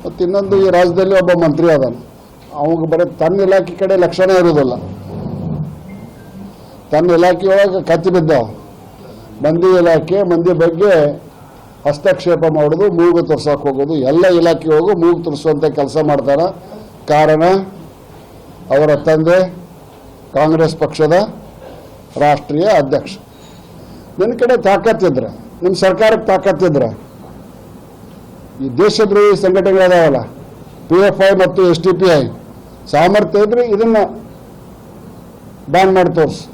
ಮತ್ತು ಇನ್ನೊಂದು, ಈ ರಾಜ್ಯದಲ್ಲಿ ಒಬ್ಬ ಮಂತ್ರಿ ಅದಾನ, ಅವಾಗ ಬರೀ ತನ್ನ ಇಲಾಖೆ ಕಡೆ ಲಕ್ಷಣ ಇರೋದಿಲ್ಲ. ತನ್ನ ಇಲಾಖೆಯೊಳಗೆ ಕತ್ತಿ ಬಿದ್ದಾವ. ಮಂದಿ ಇಲಾಖೆ, ಮಂದಿ ಬಗ್ಗೆ ಹಸ್ತಕ್ಷೇಪ ಮಾಡೋದು, ಮೂಗು ತೋರ್ಸಕ್ಕೆ ಹೋಗೋದು, ಎಲ್ಲ ಇಲಾಖೆಯೊಳಗೂ ಮೂಗು ತೋರಿಸುವಂಥ ಕೆಲಸ ಮಾಡ್ತಾರೆ. ಕಾರಣ ಅವರ ತಂದೆ ಕಾಂಗ್ರೆಸ್ ಪಕ್ಷದ ರಾಷ್ಟ್ರೀಯ ಅಧ್ಯಕ್ಷ. ನನ್ನ ಕಡೆ ತಾಕತ್ತಿದ್ರೆ, ನಿಮ್ಮ ಸರ್ಕಾರಕ್ಕೆ ತಾಕತ್ತಿದ್ರೆ, ಈ ದೇಶದ್ರೋಹಿ ಸಂಘಟನೆಗಳದಾವಲ್ಲ, PFI ಮತ್ತು STPI, ಸಾಮರ್ಥ್ಯ ಇದ್ರೆ ಇದನ್ನು ಬ್ಯಾನ್ ಮಾಡಿ ತೋರಿಸಿ.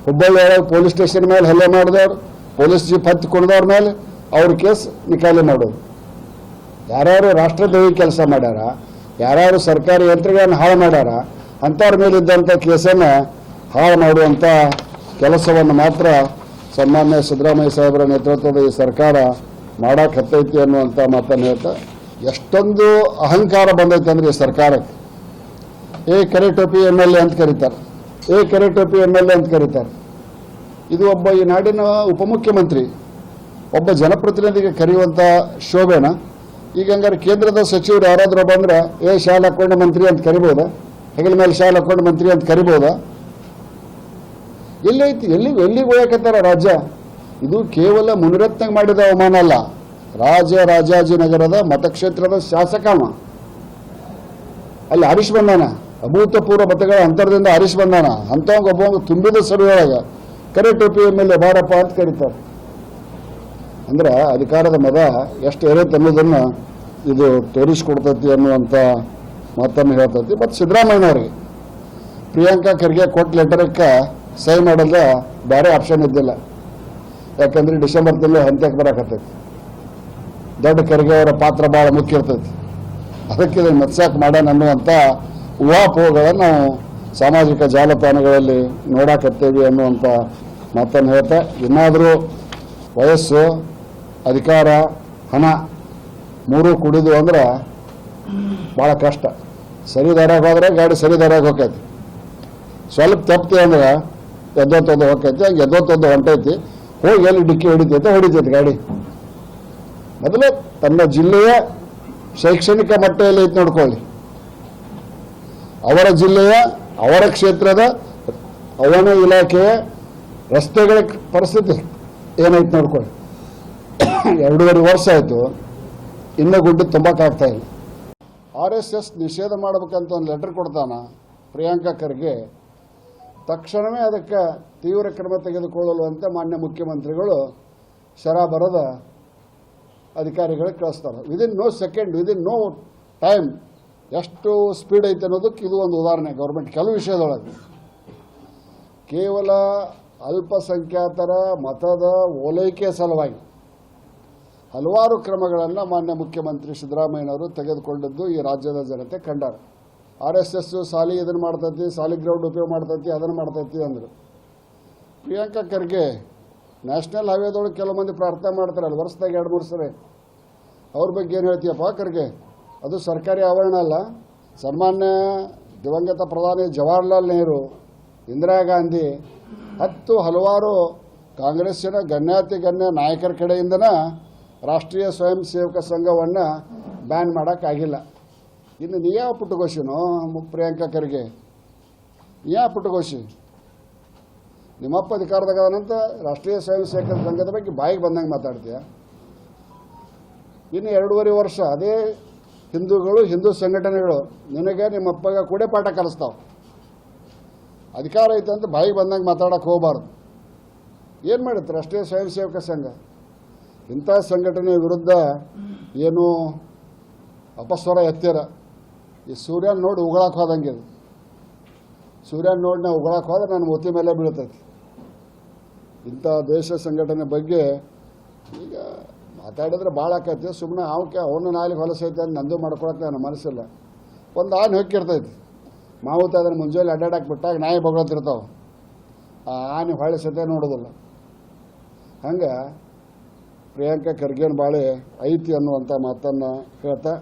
ಹುಬ್ಬಳ್ಳಿಯೊಳಗೆ ಪೊಲೀಸ್ ಸ್ಟೇಷನ್ ಮೇಲೆ ಹಲ್ಲೆ ಮಾಡಿದವ್ರು, ಪೊಲೀಸ್ ಜೀಪ್ ಹತ್ತಿ ಕುಣಿದವ್ರ ಮೇಲೆ ಅವ್ರ ಕೇಸ್ ನಿಕಾಲಿ ಮಾಡೋದು. ಯಾರ್ಯಾರು ರಾಷ್ಟ್ರದ್ರೋಹಿ ಕೆಲಸ ಮಾಡ್ಯಾರ, ಯಾರ್ಯಾರು ಸರ್ಕಾರಿ ಯಂತ್ರಗಳನ್ನು ಹಾಳು ಮಾಡ್ಯಾರ, ಅಂಥವ್ರ ಮೇಲಿದ್ದಂಥ ಕೇಸನ್ನು ಹಾಳು ಮಾಡುವಂಥ ಕೆಲಸವನ್ನು ಮಾತ್ರ ಸನ್ಮಾನ್ಯ ಸಿದ್ದರಾಮಯ್ಯ ಸಾಹೇಬರ ನೇತೃತ್ವದ ಈ ಸರ್ಕಾರ ಮಾಡಾಕತ್ತೈತಿ ಅನ್ನುವಂಥ ಮಾತನ್ನು ಹೇಳ್ತಾ, ಎಷ್ಟೊಂದು ಅಹಂಕಾರ ಬಂದೈತೆ ಅಂದರೆ ಈ ಸರ್ಕಾರಕ್ಕೆ. ಕರೆ ಟೋಪಿ MLA ಅಂತ ಕರೀತಾರೆ, ಕರೆ ಟೋಪಿ MLA ಅಂತ ಕರೀತಾರೆ. ಇದು ಒಬ್ಬ ಈ ನಾಡಿನ ಉಪಮುಖ್ಯಮಂತ್ರಿ, ಒಬ್ಬ ಜನಪ್ರತಿನಿಧಿಗೆ ಕರೆಯುವಂಥ ಶೋಭೆನ. ಈಗ ಹಂಗಾರೆ ಕೇಂದ್ರದ ಸಚಿವರು ಯಾರಾದರೂ ಬಂದ್ರೆ ಶಾಲೆ ಹಾಕೊಂಡು ಮಂತ್ರಿ ಅಂತ ಕರಿಬೋದಾ? ಹೆಗಲ ಮೇಲೆ ಶಾಲೆ ಹಾಕೊಂಡು ಮಂತ್ರಿ ಅಂತ ಕರಿಬೋದಾ? ಎಲ್ಲೈತಿ? ಎಲ್ಲಿಗೆ ಹೋಗಕತ್ತಾರ ರಾಜ್ಯ? ಇದು ಕೇವಲ ಮುನಿರತ್ನ ಮಾಡಿದ ಅವಮಾನ ಅಲ್ಲ, ರಾಜಾಜಿನಗರದ ಮತಕ್ಷೇತ್ರದ ಶಾಸಕವ. ಅಲ್ಲಿ ಹರೀಶ್ ಬಂದಾನ, ಅಭೂತಪೂರ್ವ ಮತಗಳ ಅಂತರದಿಂದ ಹರೀಶ್ ಬಂದಾನ. ಒಬ್ಬ ತುಂಬಿದ ಸಭೆಯೊಳಗೆ ಕರೆ ಟೋಪಿ ಮೇಲೆ ಬಾರಪ್ಪ ಅಂತ ಕರೀತಾರೆ. ಅಂದ್ರೆ ಅಧಿಕಾರದ ಮದ ಎಷ್ಟು ಏರೈತೆ ಅನ್ನೋದನ್ನು ಇದು ತೋರಿಸ್ಕೊಡ್ತೈತಿ ಅನ್ನುವಂಥ ಮಾತನ್ನು ಹೇಳ್ತೈತಿ. ಮತ್ತು ಸಿದ್ದರಾಮಯ್ಯನವ್ರಿಗೆ ಪ್ರಿಯಾಂಕಾ ಖರ್ಗೆ ಕೊಟ್ಟ ಲೆಟರಕ್ಕೆ ಸಹಿ ಮಾಡೋದ ಬೇರೆ ಆಪ್ಷನ್ ಇದ್ದಿಲ್ಲ. ಯಾಕಂದ್ರೆ ಡಿಸೆಂಬರ್ ತಿಂಗಳು ಹಂತಕ್ಕೆ ಬರಕತ್ತೈತಿ. ದೊಡ್ಡ ಖರ್ಗೆ ಅವರ ಪಾತ್ರ ಭಾಳ ಮುಖ್ಯ ಇರ್ತೈತಿ. ಅದಕ್ಕೆ ಇದನ್ನು ಮೆಚ್ಚಾಕ್ ಮಾಡೋಣ ಅನ್ನುವಂಥ ಊಹಾಪೋಹಗಳನ್ನು ನಾವು ಸಾಮಾಜಿಕ ಜಾಲತಾಣಗಳಲ್ಲಿ ನೋಡಾಕತ್ತೇವಿ ಅನ್ನುವಂಥ ಮಾತನ್ನು ಹೇಳ್ತಾ, ಇನ್ನಾದರೂ ವಯಸ್ಸು, ಅಧಿಕಾರ, ಹಣ ಮೂರೂ ಕುಡಿದು ಅಂದ್ರೆ ಭಾಳ ಕಷ್ಟ. ಸರಿ ದಾರಾಗ ಹೋದ್ರೆ ಗಾಡಿ ಸರಿ ದಾರಾಗ ಹೋಗ್ತೈತಿ. ಸ್ವಲ್ಪ ತಪ್ತಿ ಅಂದ್ರೆ ಎದ್ದೊತ್ತೊಂದು ಹೋಗ್ತೈತಿ, ಹಂಗೆ ಎದ್ದೊತ್ತೊಂದು ಹೊಂಟೈತಿ, ಹೋಗಿ ಎಲ್ಲಿ ಡಿಕ್ಕಿ ಹೊಡಿತೈತಿ ಗಾಡಿ. ಮೊದಲು ತನ್ನ ಜಿಲ್ಲೆಯ ಶೈಕ್ಷಣಿಕ ಮಟ್ಟ ಎಲ್ಲ ಐತಿ ನೋಡ್ಕೊಳ್ಳಿ. ಅವರ ಜಿಲ್ಲೆಯ, ಅವರ ಕ್ಷೇತ್ರದ, ಅವನ ಇಲಾಖೆಯ ರಸ್ತೆಗಳ ಪರಿಸ್ಥಿತಿ ಏನೈತಿ ನೋಡ್ಕೊಳ್ಳಿ. 2.5 ವರ್ಷ ಆಯಿತು, ಇನ್ನೂ ಗುಡ್ಡು ತುಂಬಕ್ಕಾಗ್ತಾ ಇಲ್ಲ. RSS ನಿಷೇಧ ಮಾಡ್ಬೇಕಂತ ಒಂದು ಲೆಟರ್ ಕೊಡ್ತಾನ ಪ್ರಿಯಾಂಕಾ ಖರ್ಗೆ. ತಕ್ಷಣವೇ ಅದಕ್ಕೆ ತೀವ್ರ ಕ್ರಮ ತೆಗೆದುಕೊಳ್ಳಲು ಅಂತ ಮಾನ್ಯ ಮುಖ್ಯಮಂತ್ರಿಗಳು ಬರದ ಅಧಿಕಾರಿಗಳಿಗೆ ಕಳಿಸ್ತಾರೆ. Within no second, within no time. ಎಷ್ಟು ಸ್ಪೀಡ್ ಐತೆ ಅನ್ನೋದಕ್ಕೆ ಇದು ಒಂದು ಉದಾಹರಣೆ. ಗೌರ್ಮೆಂಟ್ ಕೆಲವು ವಿಷಯದೊಳಗೆ ಕೇವಲ ಅಲ್ಪಸಂಖ್ಯಾತರ ಮತದ ಓಲೈಕೆ ಸಲುವಾಗಿ ಹಲವಾರು ಕ್ರಮಗಳನ್ನು ಮಾನ್ಯ ಮುಖ್ಯಮಂತ್ರಿ ಸಿದ್ದರಾಮಯ್ಯನವರು ತೆಗೆದುಕೊಂಡದ್ದು ಈ ರಾಜ್ಯದ ಜನತೆ ಕಂಡಾರ. RSS ಸಾಲಿ ಇದನ್ನು ಮಾಡ್ತೈತಿ, ಸಾಲಿ ಗ್ರೌಂಡ್ ಉಪಯೋಗ ಮಾಡ್ತೈತಿ, ಅದನ್ನು ಮಾಡ್ತೈತಿ ಅಂದರು. ಪ್ರಿಯಾಂಕಾ ಖರ್ಗೆ ನ್ಯಾಷನಲ್ ಹೈವೇದೊಳಗೆ ಕೆಲವು ಮಂದಿ ಪ್ರಾರ್ಥನೆ ಮಾಡ್ತಾರಲ್ಲ, ವರ್ಷದಾಗ 2-3 ಸರಿ. ಅವ್ರ ಬಗ್ಗೆ ಏನು ಹೇಳ್ತೀಯಪ್ಪ ಖರ್ಗೆ? ಅದು ಸರ್ಕಾರಿ ಆವರಣ ಅಲ್ಲ. ಸನ್ಮಾನ್ಯ ದಿವಂಗತ ಪ್ರಧಾನಿ ಜವಾಹರ್ಲಾಲ್ ನೆಹರು, ಇಂದಿರಾ ಗಾಂಧಿ, ಹಲವಾರು ಕಾಂಗ್ರೆಸ್ಸಿನ ಗಣ್ಯಾತಿಗಣ್ಯ ನಾಯಕರ ಕಡೆಯಿಂದನ ರಾಷ್ಟ್ರೀಯ ಸ್ವಯಂ ಸೇವಕ ಸಂಘವನ್ನು ಬ್ಯಾನ್ ಮಾಡೋಕ್ಕಾಗಿಲ್ಲ. ಇನ್ನು ನೀ ಯಾವ ಪುಟ್ಟಗೋಶಿನೋ ಪ್ರಿಯಾಂಕಾ ಖರ್ಗೆ? ಯಾವ ಪುಟ್ಟಗೋಶಿ? ನಿಮ್ಮಪ್ಪ ಅಧಿಕಾರದಾಗದಂತ ರಾಷ್ಟ್ರೀಯ ಸ್ವಯಂ ಸೇವಕ ಸಂಘದ ಬಗ್ಗೆ ಬಾಯಿಗೆ ಬಂದಂಗೆ ಮಾತಾಡ್ತೀಯ. ಇನ್ನು 2.5 ವರ್ಷ ಅದೇ ಹಿಂದೂಗಳು, ಹಿಂದೂ ಸಂಘಟನೆಗಳು ನಿನಗೆ ನಿಮ್ಮಪ್ಪಗೆ ಕೂಡ ಪಾಠ ಕಲಿಸ್ತಾವೆ. ಅಧಿಕಾರ ಐತೆ ಅಂತ ಬಾಯಿಗೆ ಬಂದಂಗೆ ಮಾತಾಡೋಕೆ ಹೋಗಬಾರ್ದು. ಏನು ಮಾಡುತ್ತೆ ರಾಷ್ಟ್ರೀಯ ಸ್ವಯಂ ಸೇವಕ ಸಂಘ? ಇಂಥ ಸಂಘಟನೆ ವಿರುದ್ಧ ಏನು ಅಪಸ್ವರ ಎತ್ತೀರ. ಈ ಸೂರ್ಯನ ನೋಡಿ ಉಗಳಕ್ಕೆ ಹೋದಂಗೆ. ಸೂರ್ಯನ ನೋಡಿ ನಾವು ಉಗಳಕ್ಕೆ ಹೋದ್ರೆ ನನ್ನ ಮೂತಿ ಮೇಲೆ ಬೀಳ್ತೈತಿ. ಇಂಥ ದೇಶ ಸಂಘಟನೆ ಬಗ್ಗೆ ಈಗ ಮಾತಾಡಿದ್ರೆ ಭಾಳ ಆಕೈತಿ. ಸುಮ್ಮನೆ ಅವನು ನಾಲಿಗೆ ಹೊಲಸೈತೆ ಅಂತ ನಂದು ಮಾಡ್ಕೊಳಕ್ಕೆ ನನ್ನ ಮನಸ್ಸಿಲ್ಲ. ಒಂದು ಆನೆ ಹೊಕ್ಕಿರ್ತೈತಿ, ಮಾವುತ ಅದನ್ನು ಮುಂಜಾನೆ ಅಡ್ಡಾಡಕ್ಕೆ ಬಿಟ್ಟಾಗ ನಾಯಿ ಬಗಳತ್ತಿರ್ತಾವೆ. ಆ ಆನೆ ಹೊಳೆ ಸತೆ ನೋಡೋದಿಲ್ಲ. ಹಂಗೆ ಪ್ರಿಯಾಂಕಾ ಖರ್ಗೆನ ಬಾಳೆ ಐತಿ ಅನ್ನುವಂಥ ಮಾತನ್ನು ಹೇಳ್ತಾ